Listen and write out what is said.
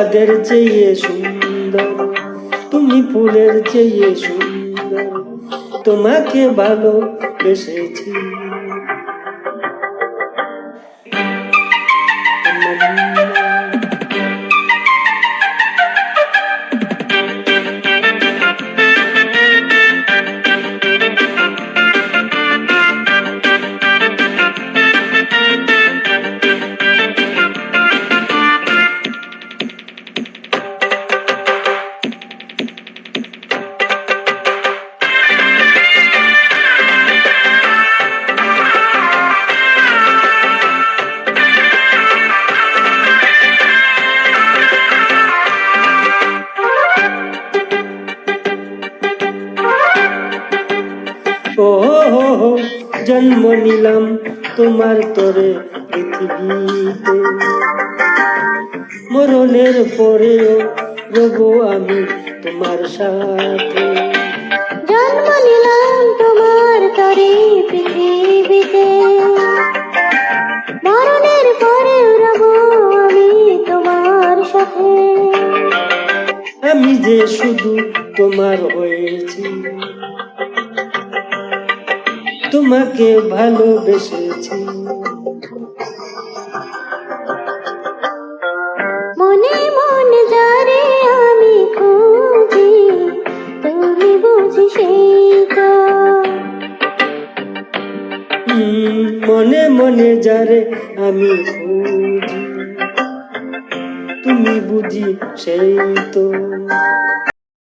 তাদের চেয়ে সুন্দর, তুমি ফুলের চেয়ে সুন্দর, তোমাকে ভালোবেসেছি। ও জন্ম নিলাম তোমার তরে পৃথিবীতে, মরণের পরেও রব আমি তোমার সাথে। জন্ম নিলাম তোমার তরে পৃথিবীতে, মরণের পরেও রব আমি তোমার সাথে। আমি যে শুধু তোমার হয়েছি, তোমাকে ভালোবেসেছি। মনে মনে যারে আমি খুঁজি, তুমি বুঝি সেই তো। মনে মনে যারে আমি খুঁজি, তুমি বুঝি সেই তো।